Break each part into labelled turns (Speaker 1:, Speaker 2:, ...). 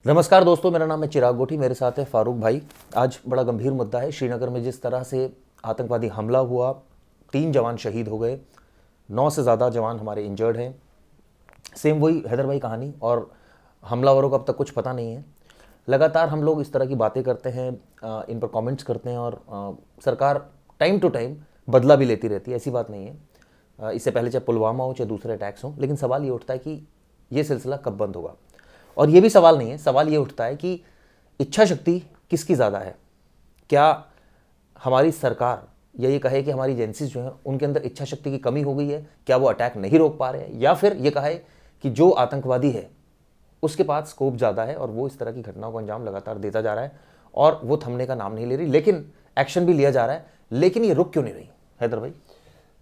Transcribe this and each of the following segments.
Speaker 1: नमस्कार दोस्तों, मेरा नाम है चिराग गोठी, मेरे साथ है फारूक भाई। आज बड़ा गंभीर मुद्दा है। श्रीनगर में जिस तरह से आतंकवादी हमला हुआ, 3 जवान शहीद हो गए, 9 से ज़्यादा जवान हमारे इंजर्ड हैं। सेम वही हैदर भाई कहानी, और हमलावरों को अब तक कुछ पता नहीं है। लगातार हम लोग इस तरह की बातें करते हैं, इन पर कमेंट्स करते हैं, और सरकार टाइम टू टाइम बदला भी लेती रहती है, ऐसी बात नहीं है। इससे पहले चाहे पुलवामा हो चाहे दूसरे अटैक्स हों, लेकिन सवाल ये उठता है कि ये सिलसिला कब बंद होगा। और ये भी सवाल नहीं है, सवाल ये उठता है कि इच्छा शक्ति किसकी ज़्यादा है। क्या हमारी सरकार या ये कहे कि हमारी एजेंसीज जो हैं उनके अंदर इच्छा शक्ति की कमी हो गई है, क्या वो अटैक नहीं रोक पा रहे हैं, या फिर ये कहे कि जो आतंकवादी है उसके पास स्कोप ज़्यादा है और वो इस तरह की घटनाओं को अंजाम लगातार देता जा रहा है और वो थमने का नाम नहीं ले रही, लेकिन एक्शन भी लिया जा रहा है, लेकिन ये रुक क्यों नहीं रही। हैदर भाई,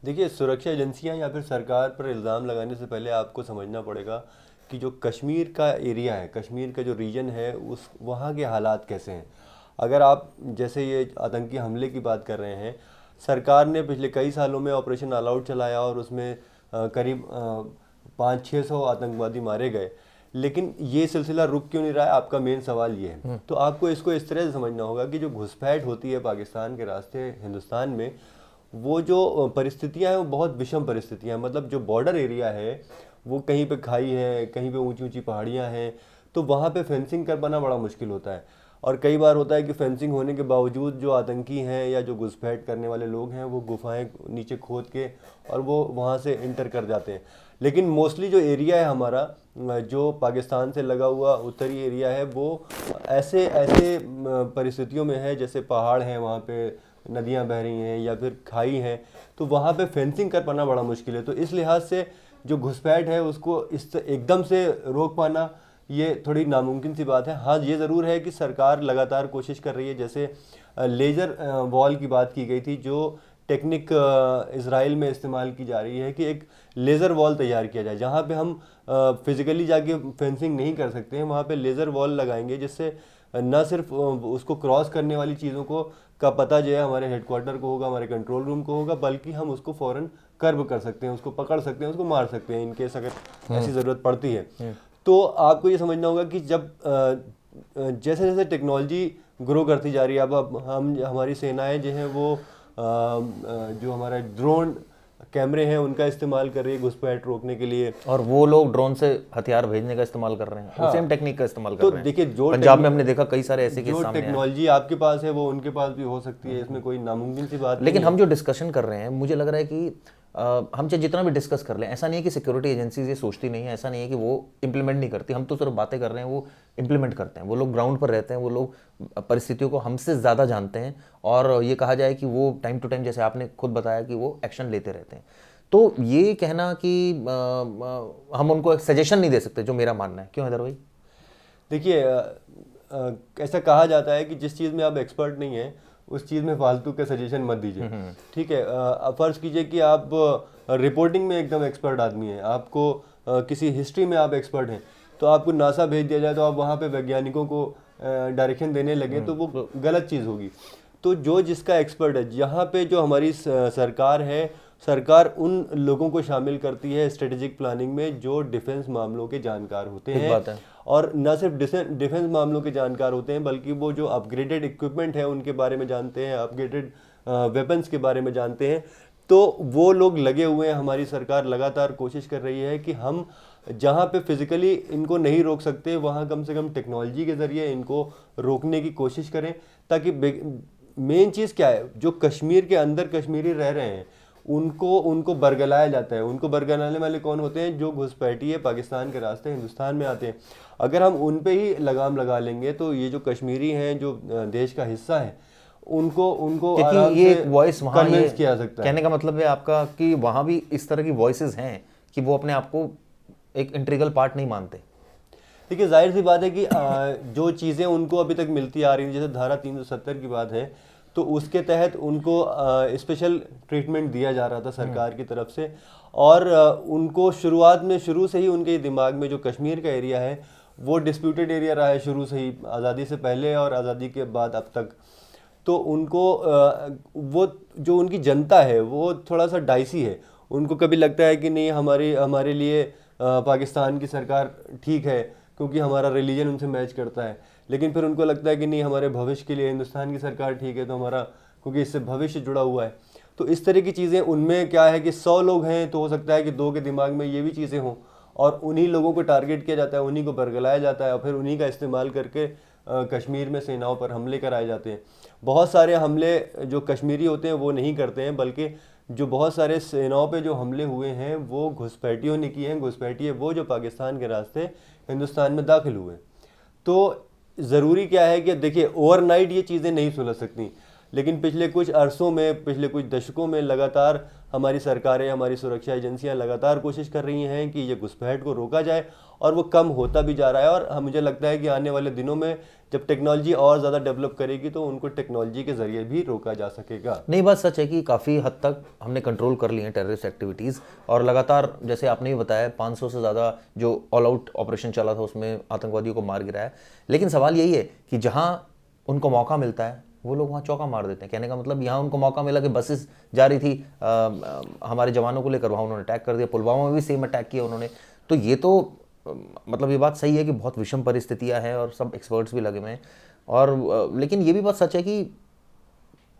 Speaker 2: देखिए, सुरक्षा एजेंसियां या फिर सरकार पर इल्ज़ाम लगाने से पहले आपको समझना पड़ेगा कि जो कश्मीर का एरिया है, कश्मीर का जो रीजन है, उस वहाँ के हालात कैसे हैं। अगर आप जैसे ये आतंकी हमले की बात कर रहे हैं, सरकार ने पिछले कई सालों में ऑपरेशन ऑल आउट चलाया और उसमें करीब 500-600 आतंकवादी मारे गए, लेकिन ये सिलसिला रुक क्यों नहीं रहा है, आपका मेन सवाल ये है। तो आपको इसको इस तरह से समझना होगा कि जो घुसपैठ होती है पाकिस्तान के रास्ते हिंदुस्तान में, वो जो परिस्थितियां हैं वो बहुत विषम परिस्थितियां हैं। मतलब जो बॉर्डर एरिया है वो कहीं पे खाई है, कहीं पे ऊंची ऊंची पहाड़ियां हैं, तो वहाँ पे फेंसिंग कर पाना बड़ा मुश्किल होता है। और कई बार होता है कि फेंसिंग होने के बावजूद जो आतंकी हैं या जो घुसपैठ करने वाले लोग हैं वो गुफाएं नीचे खोद के और वो वहाँ से इंटर कर जाते हैं। लेकिन मोस्टली जो एरिया है हमारा, जो पाकिस्तान से लगा हुआ उत्तरी एरिया है, वो ऐसे ऐसे परिस्थितियों में है जैसे पहाड़ हैं, वहाँ पे नदियाँ बह रही हैं या फिर खाई हैं, तो वहाँ पे फेंसिंग कर पाना बड़ा मुश्किल है। तो इस लिहाज से जो घुसपैठ है उसको इस एकदम से रोक पाना ये थोड़ी नामुमकिन सी बात है। हाँ, ये ज़रूर है कि सरकार लगातार कोशिश कर रही है। जैसे लेज़र वॉल की बात की गई थी, जो टेक्निक इज़राइल में इस्तेमाल की जा रही है कि एक लेज़र वॉल तैयार किया जाए, जहाँ पे हम फिज़िकली जाके फेंसिंग नहीं कर सकते हैं, वहाँ पे लेज़र वॉल लगाएंगे, जिससे न सिर्फ उसको क्रॉस करने वाली चीज़ों को का पता जो है हमारे हेडक्वार्टर को होगा, हमारे कंट्रोल रूम को होगा, बल्कि हम उसको फ़ौरन कर्व कर सकते हैं, उसको पकड़ सकते हैं, उसको मार सकते हैं इनकेस अगर ऐसी ज़रूरत पड़ती है। तो आपको ये समझना होगा कि जब जैसे जैसे टेक्नोलॉजी ग्रो करती जा रही है, अब हम हमारी सेनाएं जो हैं वो जो हमारा ड्रोन कैमरे हैं उनका इस्तेमाल कर रही है घुसपैठ रोकने के लिए,
Speaker 1: और वो लोग ड्रोन से हथियार भेजने का इस्तेमाल कर रहे हैं।
Speaker 2: हाँ,
Speaker 1: सेम टेक्निक का इस्तेमाल कर
Speaker 2: तो
Speaker 1: रहे हैं।
Speaker 2: देखिए, जो
Speaker 1: पंजाब में हमने देखा कई सारे ऐसे केस
Speaker 2: जो
Speaker 1: सामने आए।
Speaker 2: टेक्नोलॉजी आपके पास है वो उनके पास भी हो सकती है, इसमें कोई नामुमकिन सी बात
Speaker 1: लेकिन
Speaker 2: नहीं
Speaker 1: हम जो डिस्कशन कर रहे हैं, मुझे लग रहा है कि हम चाहे जितना भी डिस्कस कर लें, ऐसा नहीं है कि सिक्योरिटी एजेंसीज ये सोचती नहीं है, ऐसा नहीं है कि वो इम्प्लीमेंट नहीं करती। हम तो सिर्फ बातें कर रहे हैं, वो इम्प्लीमेंट करते हैं। वो लोग ग्राउंड पर रहते हैं, वो लोग परिस्थितियों को हमसे ज़्यादा जानते हैं, और ये कहा जाए कि वो टाइम टू टाइम, जैसे आपने खुद बताया, कि वो एक्शन लेते रहते हैं। तो ये कहना कि हम उनको एक सजेशन नहीं दे सकते, जो मेरा मानना है। क्यों हैदर भाई?
Speaker 2: देखिए, ऐसा कहा जाता है कि जिस चीज़ में आप एक्सपर्ट नहीं हैं उस चीज़ में फालतू के सजेशन मत दीजिए। ठीक है, अब फ़र्ज़ कीजिए कि आप रिपोर्टिंग में एकदम एक्सपर्ट आदमी हैं, आपको किसी हिस्ट्री में आप एक्सपर्ट हैं, तो आपको नासा भेज दिया जाए तो आप वहाँ पे वैज्ञानिकों को डायरेक्शन देने लगे, तो वो गलत चीज़ होगी। तो जो जिसका एक्सपर्ट है, यहाँ पे जो हमारी सरकार है, सरकार उन लोगों को शामिल करती है स्ट्रेटेजिक प्लानिंग में जो डिफेंस मामलों के जानकार होते हैं।
Speaker 1: बात है।
Speaker 2: और न सिर्फ डिफेंस मामलों के जानकार होते हैं, बल्कि वो जो अपग्रेडेड इक्विपमेंट है उनके बारे में जानते हैं, अपग्रेडेड वेपन्स के बारे में जानते हैं। तो वो लोग लगे हुए हैं। हमारी सरकार लगातार कोशिश कर रही है कि हम जहाँ पे फिजिकली इनको नहीं रोक सकते, वहाँ कम से कम टेक्नोलॉजी के ज़रिए इनको रोकने की कोशिश करें, ताकि मेन चीज़ क्या है, जो कश्मीर के अंदर कश्मीरी रह रहे हैं उनको बरगलाया जाता है। उनको बरगलाने वाले कौन होते हैं? जो घुसपैठिए पाकिस्तान के रास्ते हिंदुस्तान में आते हैं। अगर हम उन पे ही लगाम लगा लेंगे तो ये जो कश्मीरी हैं, जो देश का हिस्सा है, उनको आराम
Speaker 1: ये
Speaker 2: से
Speaker 1: वॉइस वहाँ
Speaker 2: कन्विंस किया जा सकता है।
Speaker 1: कहने का मतलब है आपका कि वहाँ भी इस तरह की वॉइसेस हैं कि वो अपने आप को एक इंटीग्रल पार्ट नहीं मानते।
Speaker 2: देखिए, जाहिर सी बात है कि जो चीज़ें उनको अभी तक मिलती आ रही हैं, जैसे धारा 370 की बात है, तो उसके तहत उनको स्पेशल ट्रीटमेंट दिया जा रहा था सरकार की तरफ से। और उनको शुरू से ही उनके दिमाग में जो कश्मीर का एरिया है वो डिस्प्यूटेड एरिया रहा है शुरू से ही, आज़ादी से पहले और आज़ादी के बाद अब तक। तो उनको वो जो उनकी जनता है वो थोड़ा सा डाइसी है। उनको कभी लगता है कि नहीं, हमारे लिए पाकिस्तान की सरकार ठीक है, क्योंकि हमारा रिलीजन उनसे मैच करता है, लेकिन फिर उनको लगता है कि नहीं हमारे भविष्य के लिए हिंदुस्तान की सरकार ठीक है, तो हमारा क्योंकि इससे भविष्य जुड़ा हुआ है। तो इस तरह की चीज़ें उनमें क्या है कि 100 लोग हैं तो हो सकता है कि 2 के दिमाग में ये भी चीज़ें हों, और उन्हीं लोगों को टारगेट किया जाता है, उन्हीं को बरगलाया जाता है और फिर उन्हीं का इस्तेमाल करके कश्मीर में सेनाओं पर हमले कराए जाते हैं। बहुत सारे हमले जो कश्मीरी होते हैं वो नहीं करते हैं, बल्कि जो बहुत सारे सेनाओं पे जो हमले हुए हैं वो घुसपैठियों ने किए हैं। घुसपैठिए वो जो पाकिस्तान के रास्ते हिंदुस्तान में दाखिल हुए। तो ज़रूरी क्या है कि देखिए ओवरनाइट ये चीज़ें नहीं सुलझ सकती, लेकिन पिछले कुछ अरसों में, पिछले कुछ दशकों में लगातार हमारी सरकारें, हमारी सुरक्षा एजेंसियां लगातार कोशिश कर रही हैं कि ये घुसपैठ को रोका जाए, और वो कम होता भी जा रहा है। और मुझे लगता है कि आने वाले दिनों में जब टेक्नोलॉजी और ज़्यादा डेवलप करेगी तो उनको टेक्नोलॉजी के ज़रिए भी रोका जा सकेगा।
Speaker 1: नहीं, बात सच है कि काफ़ी हद तक हमने कंट्रोल कर लिए हैं टेररिस्ट एक्टिविटीज़, और लगातार जैसे आपने भी बताया 500 से ज़्यादा जो ऑल आउट ऑपरेशन चला था उसमें आतंकवादियों को मार गिराया। लेकिन सवाल यही है कि जहाँ उनको मौका मिलता है वो लोग वहाँ चौका मार देते हैं। कहने का मतलब यहाँ उनको मौका मिला कि बसेस जा रही थी हमारे जवानों को लेकर, वहाँ उन्होंने अटैक कर दिया। पुलवामा में भी सेम अटैक किया उन्होंने। तो ये तो मतलब ये बात सही है कि बहुत विषम परिस्थितियाँ हैं और सब एक्सपर्ट्स भी लगे हुए हैं, और लेकिन ये भी बात सच है कि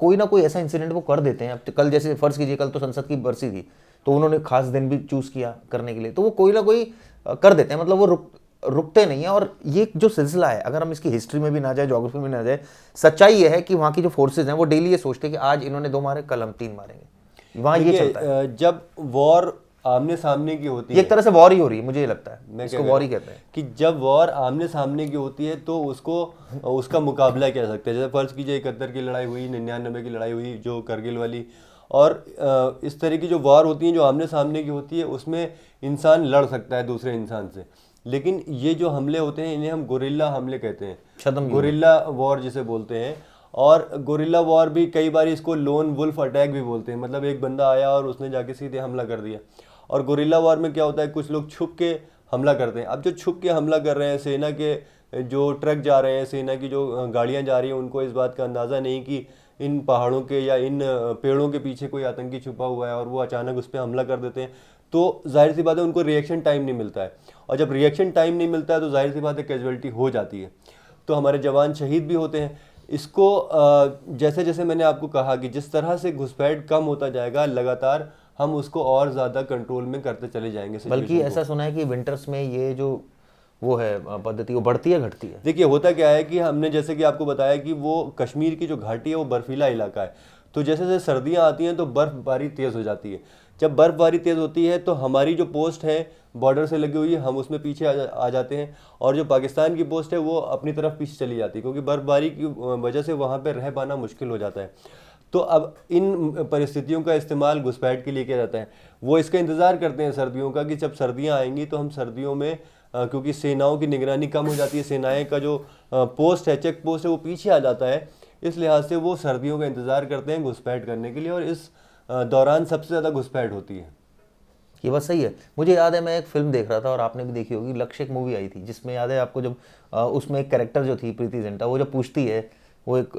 Speaker 1: कोई ना कोई ऐसा इंसिडेंट वो कर देते हैं। अब कल जैसे फर्ज कीजिए कल तो संसद की बरसी थी, तो उन्होंने खास दिन भी चूज़ किया करने के लिए, तो वो कोई ना कोई कर देते हैं। मतलब वो रुकते नहीं है। और ये जो सिलसिला है, अगर हम इसकी हिस्ट्री में भी ना जाए, ज्योग्राफी में ना जाए, सच्चाई ये है कि वहाँ की जो फोर्सेज हैं वो डेली ये सोचते हैं कि आज इन्होंने 2 मारे, कल हम 3 मारेंगे। वहाँ ये चलता है।
Speaker 2: जब वॉर आमने सामने की होती है,
Speaker 1: एक तरह से वॉर ही हो रही है, मुझे ये लगता है इसको वॉर ही कहते हैं
Speaker 2: कि जब वॉर आमने सामने की होती है तो उसका मुकाबला किया जा सकता है। जैसे फर्ज कीजिए 71 की लड़ाई हुई, 99 की लड़ाई हुई जो करगिल वाली, और इस तरह की जो वॉर होती है जो आमने सामने की होती है उसमें इंसान लड़ सकता है दूसरे इंसान से। लेकिन ये जो हमले होते हैं इन्हें हम गोरिल्ला हमले कहते हैं, गोरिल्ला वॉर जिसे बोलते हैं। और गोरिल्ला वॉर भी कई बार इसको लोन वुल्फ अटैक भी बोलते हैं, मतलब एक बंदा आया और उसने जाके सीधे हमला कर दिया। और गोरिल्ला वॉर में क्या होता है, कुछ लोग छुप के हमला करते हैं। अब जो छुप के हमला कर रहे हैं, सेना के जो ट्रक जा रहे हैं, सेना की जो गाड़ियां जा रही हैं, उनको इस बात का अंदाज़ा नहीं कि इन पहाड़ों के या इन पेड़ों के पीछे कोई आतंकी छुपा हुआ है, और वो अचानक उस पर हमला कर देते हैं। तो जाहिर सी बात है उनको रिएक्शन टाइम नहीं मिलता है, और जब रिएक्शन टाइम नहीं मिलता है तो जाहिर सी बात है कैजुअलिटी हो जाती है, तो हमारे जवान शहीद भी होते हैं। इसको जैसे जैसे मैंने आपको कहा कि जिस तरह से घुसपैठ कम होता जाएगा, लगातार हम उसको और ज़्यादा कंट्रोल में करते चले जाएंगे।
Speaker 1: बल्कि ऐसा सुना है कि विंटर्स में ये जो वो है पद्धति वो बढ़ती है घटती है।
Speaker 2: देखिए होता क्या है कि हमने जैसे कि आपको बताया कि वो कश्मीर की जो घाटी है वो बर्फीला इलाका है, तो जैसे जैसे सर्दियाँ आती हैं तो बर्फबारी तेज़ हो जाती है। जब बर्फबारी तेज़ होती है तो हमारी जो पोस्ट है बॉर्डर से लगी हुई है, हम उसमें पीछे आ जाते हैं, और जो पाकिस्तान की पोस्ट है वो अपनी तरफ पीछे चली जाती है, क्योंकि बर्फबारी की वजह से वहाँ पर रह पाना मुश्किल हो जाता है। तो अब इन परिस्थितियों का इस्तेमाल घुसपैठ के लिए किया जाता है। वो इसका इंतज़ार करते हैं सर्दियों का कि जब सर्दियाँ आएंगी तो हम सर्दियों में क्योंकि सेनाओं की निगरानी कम हो जाती है, सेनाएं का जो पोस्ट है, चेक पोस्ट है, वो पीछे आ जाता है, इस लिहाज से वो सर्दियों का इंतज़ार करते हैं घुसपैठ करने के लिए, और इस दौरान सबसे ज़्यादा घुसपैठ होती है।
Speaker 1: ये बात सही है। मुझे याद है मैं एक फिल्म देख रहा था और आपने भी देखी होगी, लक्ष्य एक मूवी आई थी, जिसमें याद है आपको, जब उसमें एक कैरेक्टर जो थी प्रीति जिंटा, वो जब पूछती है, वो एक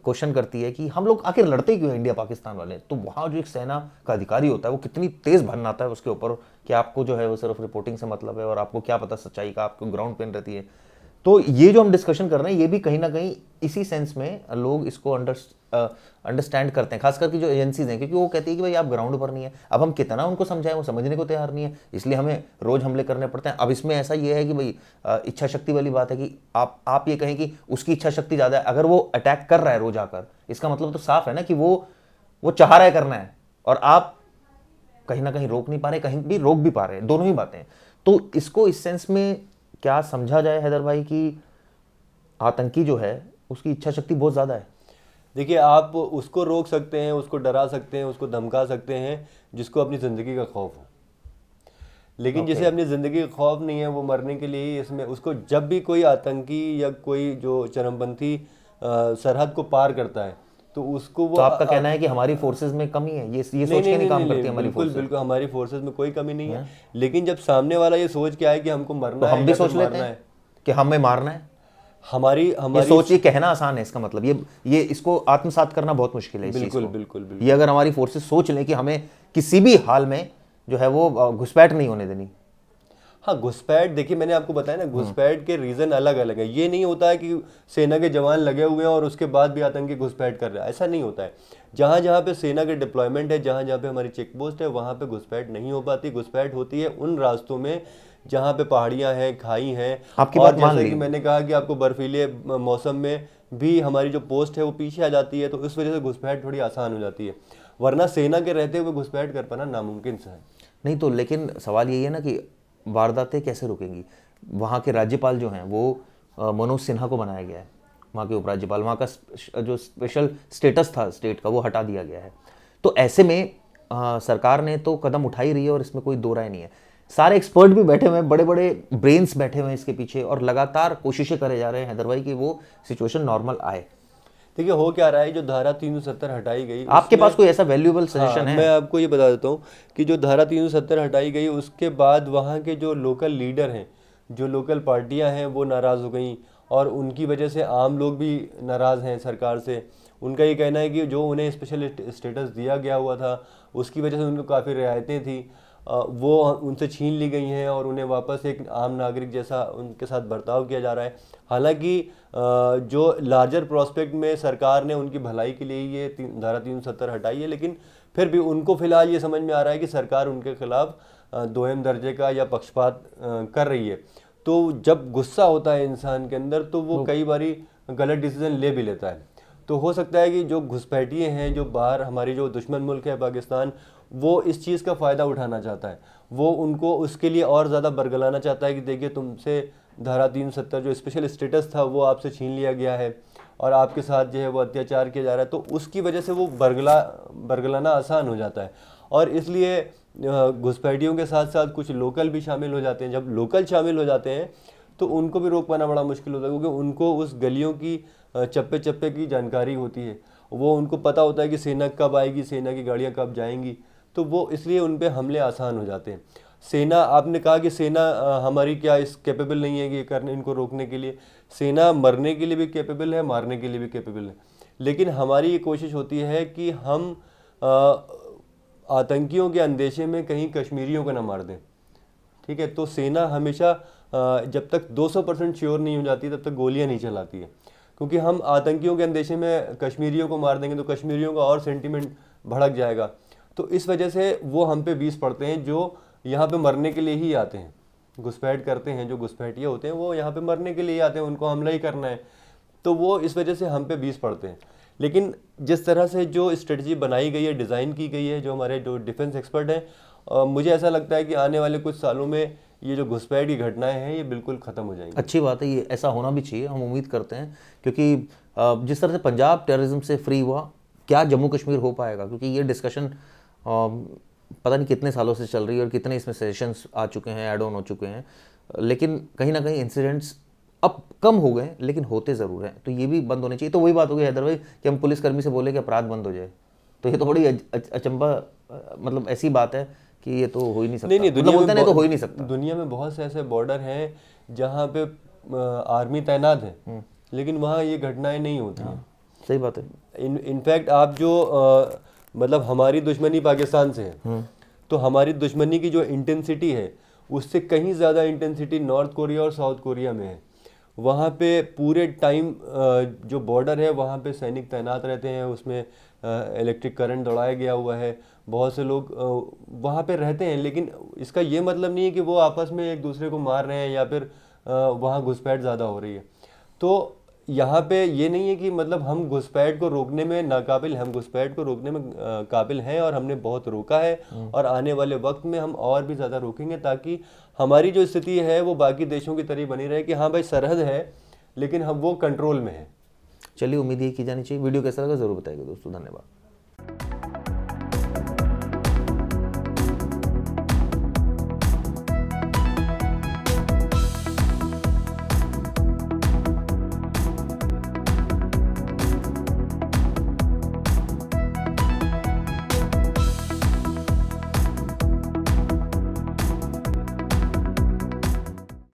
Speaker 1: क्वेश्चन करती है कि हम लोग आखिर लड़ते क्यों हैं इंडिया पाकिस्तान वाले, तो वहाँ जो एक सेना का अधिकारी होता है वो कितनी तेज़ भरनाता है उसके ऊपर कि आपको जो है वो सिर्फ रिपोर्टिंग से मतलब है और आपको क्या पता सच्चाई का, आपको ग्राउंड पेन रहती है। तो ये जो हम डिस्कशन कर रहे हैं ये भी कहीं ना कहीं इसी सेंस में लोग इसको अंडरस्टैंड करते हैं, खासकर की जो एजेंसीज हैं, क्योंकि वो कहती है कि भाई आप ग्राउंड पर नहीं है। अब हम कितना उनको समझाएं, वो समझने को तैयार नहीं है, इसलिए हमें रोज हमले करने पड़ते हैं। अब इसमें ऐसा ये है कि भाई इच्छा शक्ति वाली बात है कि आप ये कहें कि उसकी इच्छा शक्ति ज़्यादा है, अगर वो अटैक कर रहा है रोज आकर, इसका मतलब तो साफ है ना कि वो चाह रहा है करना है, और आप कहीं ना कहीं रोक नहीं पा रहे, कहीं भी रोक भी पा रहे हैं, दोनों ही बातें। तो इसको इस सेंस में क्या समझा जाए हैदर भाई कि आतंकी जो है उसकी इच्छा शक्ति बहुत ज़्यादा है?
Speaker 2: देखिए आप उसको रोक सकते हैं, उसको डरा सकते हैं, उसको धमका सकते हैं जिसको अपनी ज़िंदगी का खौफ हो, लेकिन जिसे अपनी ज़िंदगी का खौफ नहीं है वो मरने के लिए ही इसमें उसको, जब भी कोई आतंकी या कोई जो चरमपंथी सरहद को पार करता है तो उसको वो,
Speaker 1: तो आपका कहना है कि हमारी फोर्सेज में कमी है, ये सोच के नहीं काम करती हमारी फोर्सेज?
Speaker 2: बिल्कुल हमारी फोर्सेज में कोई कमी नहीं है, लेकिन जब सामने वाला ये सोच के आए कि हमको मरना है,
Speaker 1: हम भी सोच लेते हैं कि हमें मारना है।
Speaker 2: हमारी
Speaker 1: सोच, ये कहना आसान है, इसका मतलब ये इसको आत्मसात करना बहुत मुश्किल है।
Speaker 2: बिल्कुल।
Speaker 1: ये अगर हमारी फोर्सेस सोच लें कि हमें किसी भी हाल में जो है वो घुसपैठ नहीं होने देनी।
Speaker 2: हाँ, घुसपैठ देखिए, मैंने आपको बताया ना, घुसपैठ के रीज़न अलग अलग है। ये नहीं होता है कि सेना के जवान लगे हुए हैं और उसके बाद भी आतंकी घुसपैठ कर रहे हैं, ऐसा नहीं होता है। जहाँ जहाँ पे सेना के डिप्लॉयमेंट है, जहाँ जहाँ पे हमारी चेक पोस्ट है, वहाँ पे घुसपैठ नहीं हो पाती। घुसपैठ होती है उन रास्तों में जहाँ पे पहाड़ियाँ हैं, खाई हैं,
Speaker 1: आपकी
Speaker 2: और
Speaker 1: बात मान
Speaker 2: जैसे
Speaker 1: ली।
Speaker 2: कि मैंने कहा कि आपको बर्फीले मौसम में भी हमारी जो पोस्ट है वो पीछे आ जाती है, तो इस वजह से घुसपैठ थोड़ी आसान हो जाती है, वरना सेना के रहते हुए घुसपैठ कर पाना नामुमकिन सा है।
Speaker 1: नहीं तो लेकिन सवाल यही है ना कि वारदातें कैसे रुकेंगी। वहाँ के राज्यपाल जो हैं वो मनोज सिन्हा को बनाया गया है, वहाँ के उपराज्यपाल, वहाँ का जो स्पेशल स्टेटस था स्टेट का वो हटा दिया गया है। तो ऐसे में सरकार ने तो कदम उठा ही रही है और इसमें कोई दो राय नहीं है। सारे एक्सपर्ट भी बैठे हुए हैं, बड़े बड़े ब्रेन्स बैठे हुए हैं इसके पीछे और लगातार कोशिशें करे जा रहे हैं हैदर भाई कि वो सिचुएशन नॉर्मल आए।
Speaker 2: देखिए, हो क्या रहा है, जो धारा 370 हटाई गई,
Speaker 1: आपके पास कोई ऐसा वैल्यूएबल सजेशन
Speaker 2: हाँ,
Speaker 1: है?
Speaker 2: मैं आपको ये बता देता हूँ कि जो धारा 370 हटाई गई उसके बाद वहाँ के जो लोकल लीडर हैं, जो लोकल पार्टियां हैं, वो नाराज़ हो गई और उनकी वजह से आम लोग भी नाराज़ हैं सरकार से। उनका ये कहना है कि जो उन्हें स्पेशल स्टेटस दिया गया हुआ था उसकी वजह से उनको काफ़ी रियायतें थी, वो उनसे छीन ली गई हैं और उन्हें वापस एक आम नागरिक जैसा उनके साथ बर्ताव किया जा रहा है। हालांकि जो लार्जर प्रोस्पेक्ट में सरकार ने उनकी भलाई के लिए ये धारा 370 हटाई है, लेकिन फिर भी उनको फिलहाल ये समझ में आ रहा है कि सरकार उनके खिलाफ दोयम दर्जे का या पक्षपात कर रही है। तो जब गुस्सा होता है इंसान के अंदर तो वो कई बारी गलत डिसीजन ले भी लेता है। तो हो सकता है कि जो घुसपैठिए हैं, जो बाहर हमारी जो दुश्मन मुल्क है पाकिस्तान, वो इस चीज़ का फ़ायदा उठाना चाहता है, वो उनको उसके लिए और ज़्यादा बरगलाना चाहता है कि देखिए तुमसे धारा 370 जो स्पेशल स्टेटस था वो आपसे छीन लिया गया है और आपके साथ जो है वो अत्याचार किया जा रहा है, तो उसकी वजह से वो बरगलाना आसान हो जाता है। और इसलिए घुसपैठियों के साथ साथ कुछ लोकल भी शामिल हो जाते हैं। जब लोकल शामिल हो जाते हैं तो उनको भी रोक पाना बड़ा मुश्किल होता है, क्योंकि उनको उस गलियों की चप्पे चप्पे की जानकारी होती है, वो उनको पता होता है कि सेना कब आएगी, सेना की गाड़ियाँ कब जाएंगी, तो वो इसलिए उन पे हमले आसान हो जाते हैं। सेना, आपने कहा कि सेना हमारी क्या इस कैपेबल नहीं है कि करने इनको रोकने के लिए। सेना मरने के लिए भी कैपेबल है, मारने के लिए भी कैपेबल है, लेकिन हमारी ये कोशिश होती है कि हम आतंकियों के अंदेशे में कहीं कश्मीरियों को ना मार दें। ठीक है, तो सेना हमेशा जब तक 200% श्योर नहीं हो जाती तब तक गोलियां नहीं चलाती है, क्योंकि हम आतंकियों के अंदेशे में कश्मीरियों को मार देंगे तो कश्मीरियों का और सेंटीमेंट भड़क जाएगा। तो इस वजह से वो हम पे 20 पड़ते हैं जो यहाँ पे मरने के लिए ही आते हैं, घुसपैठ करते हैं। जो घुसपैठिए होते हैं वो यहाँ पे मरने के लिए ही आते हैं, उनको हमला ही करना है, तो वो इस वजह से हम पे 20 पड़ते हैं। लेकिन जिस तरह से जो स्ट्रेटजी बनाई गई है, डिज़ाइन की गई है, जो हमारे जो डिफेंस एक्सपर्ट हैं, मुझे ऐसा लगता है कि आने वाले कुछ सालों में ये जो घुसपैठ की घटनाएं हैं ये बिल्कुल ख़त्म हो जाएंगी।
Speaker 1: अच्छी बात है, ये ऐसा होना भी चाहिए, हम उम्मीद करते हैं, क्योंकि जिस तरह से पंजाब टेररिज्म से फ्री हुआ, क्या जम्मू कश्मीर हो पाएगा? क्योंकि ये डिस्कशन पता नहीं कितने सालों से चल रही है और कितने इसमें सेशंस आ चुके हैं, ऐड ऑन हो चुके हैं, लेकिन कहीं ना कहीं इंसिडेंट्स अब कम हो गए, लेकिन होते ज़रूर हैं। तो ये भी बंद होने चाहिए। तो वही बात हो गई हैदर भाई कि हम पुलिसकर्मी से बोले कि अपराध बंद हो जाए, तो ये तो बड़ी अचंबा, मतलब ऐसी बात है कि ये तो हो ही नहीं सकता।
Speaker 2: नहीं,
Speaker 1: मतलब बोलते नहीं तो हो ही नहीं सकता।
Speaker 2: दुनिया में बहुत से ऐसे बॉर्डर हैं जहाँ पे आर्मी तैनात है, लेकिन वहाँ ये घटनाएं नहीं होती हैं।
Speaker 1: सही बात है।
Speaker 2: इनफैक्ट आप जो मतलब हमारी दुश्मनी पाकिस्तान से है, तो हमारी दुश्मनी की जो इंटेंसिटी है उससे कहीं ज़्यादा इंटेंसिटी नॉर्थ कोरिया और साउथ कोरिया में है। वहाँ पे पूरे टाइम जो बॉर्डर है वहाँ पे सैनिक तैनात रहते हैं, उसमें इलेक्ट्रिक करंट दौड़ाया गया हुआ है, बहुत से लोग वहाँ पे रहते हैं, लेकिन इसका ये मतलब नहीं है कि वो आपस में एक दूसरे को मार रहे हैं या फिर वहाँ घुसपैठ ज़्यादा हो रही है। तो यहाँ पे ये नहीं है कि मतलब हम घुसपैठ को रोकने में नाकाबिल, हम घुसपैठ को रोकने में काबिल हैं और हमने बहुत रोका है, और आने वाले वक्त में हम और भी ज़्यादा रोकेंगे, ताकि हमारी जो स्थिति है वो बाकी देशों की तरह बनी रहे कि हाँ भाई सरहद है लेकिन हम वो कंट्रोल में है।
Speaker 1: चलिए, उम्मीद ये की जानी चाहिए। वीडियो कैसा लगा ज़रूर बताइएगा दोस्तों। धन्यवाद।